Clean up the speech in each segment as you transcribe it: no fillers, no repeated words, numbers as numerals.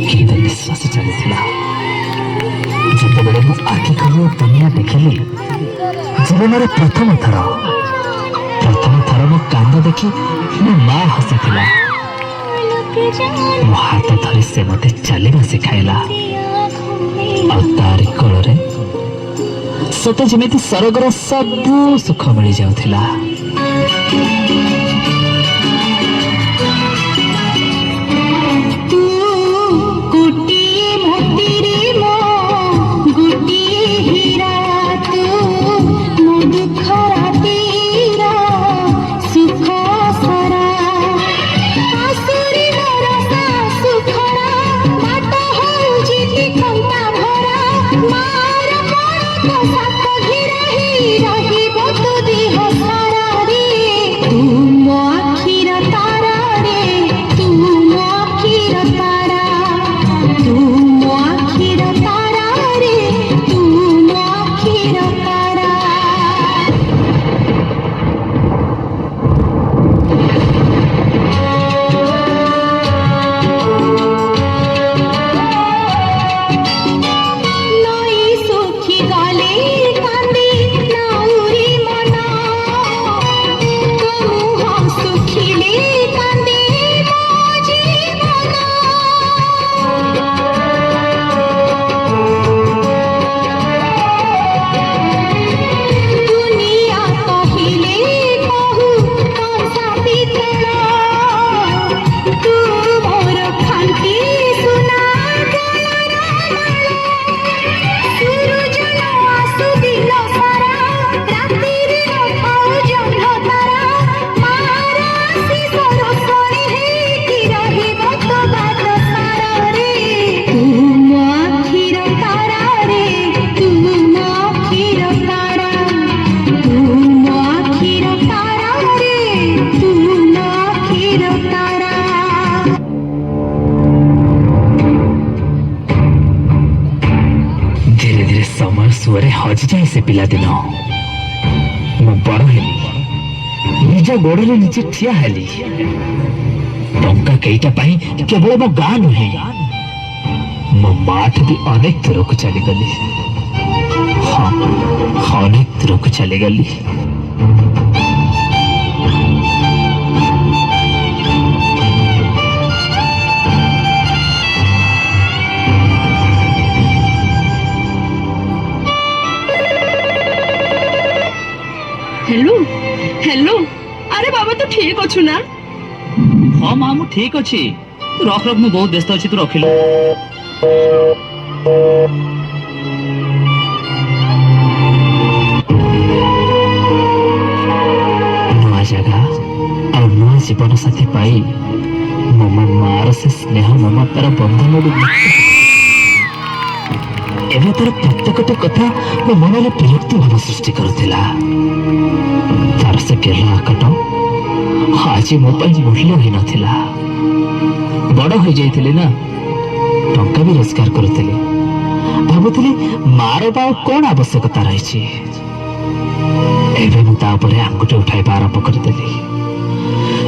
কিন্তু ନିଶ୍ୱାସ ଚାଲିଥିଲା। ଯେତେବେଳେ ମୁଁ ଆଖି ଖୋଲି ଦୁନିଆ ଦେଖିଲି, ଜୀବନରେ ପ୍ରଥମ ଥର ମୁଁ କାନ୍ଦ ଦେଖି ମୋ ମା ହସିଥିଲା। ମୋ ହାତ ଧରି ସେ ମୋତେ ଚାଲିବା ଶିଖାଇଲା। ଆଉ ତାରି କୋଳରେ ସତେ ଯେମିତି ସରଗର ସବୁ ସୁଖ ମିଳିଯାଉଥିଲା। ସୁଅରେ ହଜିଯାଏ ସେ ପିଲାଦିନ। ମୁଁ ବଡ଼ ହେଲି, ନିଜ ଗୋଡ଼ରେ ନିଜେ ଠିଆ ହେଲି। ଟଙ୍କା କେଇଟା ପାଇଁ କେବଳ ମୋ ଗାଁ ନୁହେଁ, ମୋ ମାଠୁ ବି ଅନେକ ଦୂରକୁ ଚାଲିଗଲି। ହଁ, ଅନେକ ଦୂରକୁ ଚାଲିଗଲି। हेलो हेलो, अरे बाबा तू ठीक अच्छु ना? हाँ माँ मु ठीक अच्छी। रख रख, मु बहुत व्यस्त अच्छी, तू रखिलु। नुआ जगह और नुआ जीवन साथी पाई मो मार से स्नेह ममतार बंधन एवं तार प्रत्येकटी कथा मो मन में विरक्ति भाव सृष्टि करुला। तार से गेल आकट आज मो मूल्य ही नथिला। बड़ हो जाइथिली ना, टंका भी रोजगार करुଥିଲି। भाबुଥିଲି मार बा कौन आवश्यकता रही। एवं मु ता उपरे आंगुठी उठाइबा आरंभ करदेली।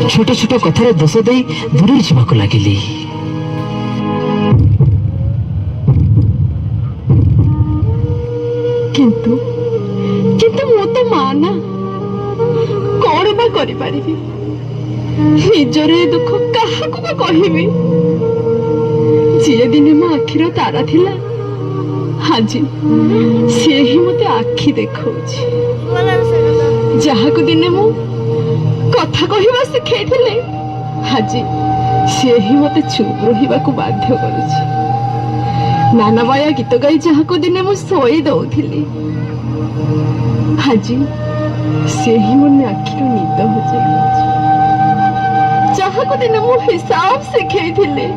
छोट छोट कथार दोष दे दूर जावाक लगिली। किंतु किंतु मु तो मां ना, कौन बा करि पारिबी? निजर दुख काहाकू बा कहिबी? जे दिने मो आखिर तारा थिला, आज से ही मते आखि देखौछि। जहाकू दिने मु कथा कहिबा सिखैथिले, आज से ही मते चुप रहिबाकू बाध्य करूछि। नाना बाया गीत गाई जहाकू दिने मु सोई दउथिली, आज से ही मन आखिर निद हो जाई। जहाकू दिने मु हिसाब सिखैथिले,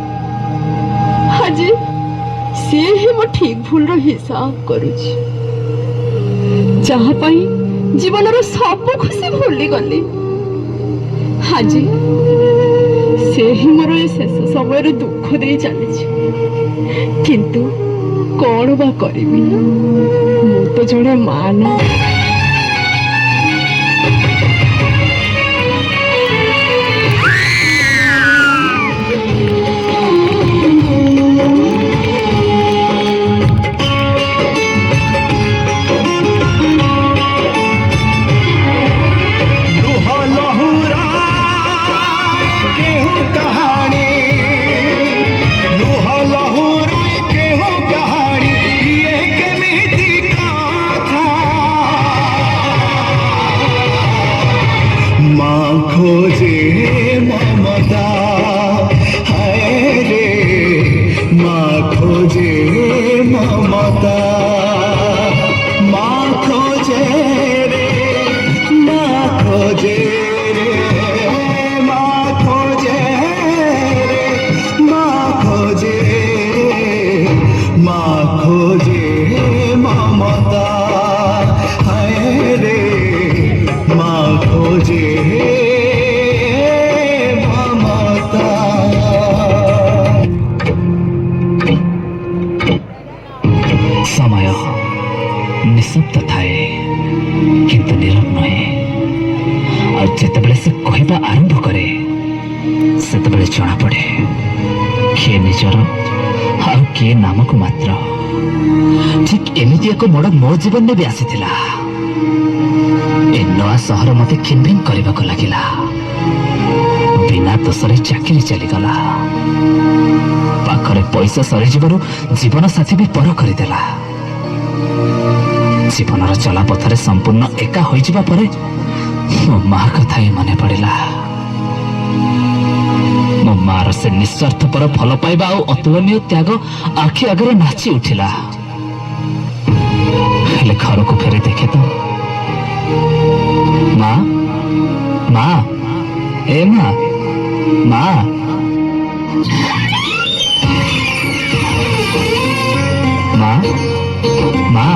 आज से ही मो ठीक भूल रो हिसाब करूछि। जहा पाई जीवन रो सब खुशी भूली गली, आज से ही मोर शेष समय दुख दे चली। किंतु कौन बा करिबी? मु तो जड़े मां ना। ଜଣାପଡ଼େ କିଏ ନିଜର ଆଉ କିଏ ନାମକୁ ମାତ୍ର। ଠିକ୍ ଏମିତି ଏକ ମୋଡ଼ ମୋ ଜୀବନରେ ବି ଆସିଥିଲା। ଏ ନୂଆ ସହର ମତେ ଖିନଭିନ କରିବାକୁ ଲାଗିଲା। ବିନା ଦୋଷରେ ଚାକିରି ଚାଲିଗଲା। ପାଖରେ ପଇସା ସରିଯିବାରୁ ଜୀବନ ସାଥୀ ବି ପର କରିଦେଲା। ଜୀବନର ଚଲାପଥରେ ସମ୍ପୂର୍ଣ୍ଣ ଏକା ହୋଇଯିବା ପରେ ମୋ ମା କଥା ହିଁ ମନେ ପଡ଼ିଲା। ମୋ ମାର ସେ ନିଃସ୍ୱାର୍ଥପର ଭଲ ପାଇବା ଆଉ ଅତୁଳନୀୟ ତ୍ୟାଗ ଆଖି ଆଗରେ ନାଚି ଉଠିଲା। ହେଲେ ଘରକୁ ଫେରି ଦେଖେ ତ, ମା ମା ଏ ମା ମା ମା ମା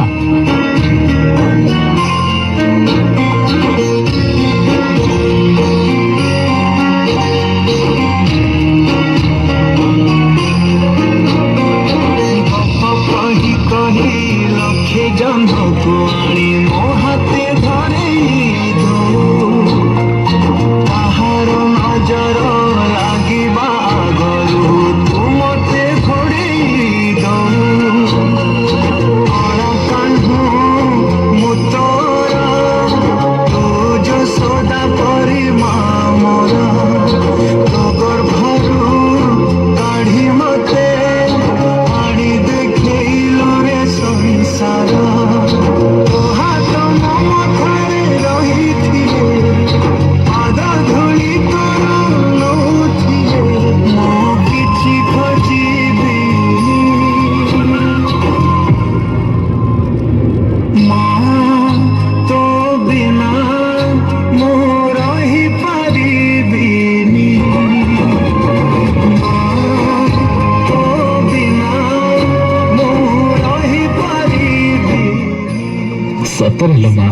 ସତରେ ଲୋ ମା,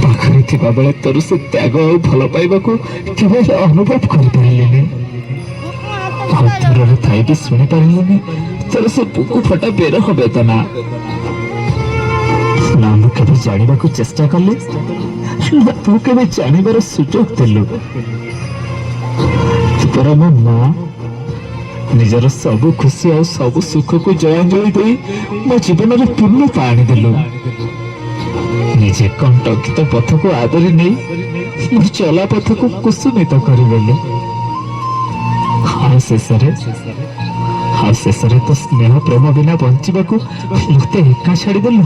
ପାଖରେ ଥିବା ବେଳେ ତୋର ସେ ତ୍ୟାଗ ଆଉ ଭଲ ପାଇବାକୁ କେବେ ଅନୁଭବ କରିପାରିଲିନି। ଆଉ ଦୂରରେ ଥାଇ ବି ଶୁଣିପାରିଲିନି ତୋର ସେ ବୁକୁ ଫଟା ବେରହ ବେଦନା। ନା ମୁଁ କେବେ ଜାଣିବାକୁ ଚେଷ୍ଟା କଲି, ନା ତୁ କେବେ ଜାଣିବାର ସୁଯୋଗ ଦେଲୁ। ତୋର ମୋ ମା ନିଜର ସବୁ ଖୁସି ଆଉ ସବୁ ସୁଖକୁ ଜଳାଞ୍ଜଳି ଦେଇ ମୋ ଜୀବନରେ ପୂର୍ଣ୍ଣତା ଆଣିଦେଲୁ। ନିଜେ କଣ୍ଟକିତ ପଥକୁ ଆଦରି ନେଇ ମୋ ଚଲା ପଥକୁ କୁସୁମିତ କରିଦେଲୁ। ଆଉ ଶେଷରେ ତ ସ୍ନେହ ପ୍ରେମ ବିନା ବଞ୍ଚିବାକୁ ମତେ ଏକା ଛାଡ଼ିଦେଲୁ।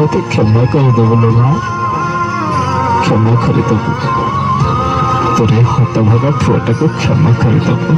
ମତେ କ୍ଷମା କରିଦେବୁ ଲୋ ମା, କ୍ଷମା କରିଦେବୁ। ତୋର ହତଭାଗା ପୁଅଟାକୁ କ୍ଷମା କରିଦେବୁ।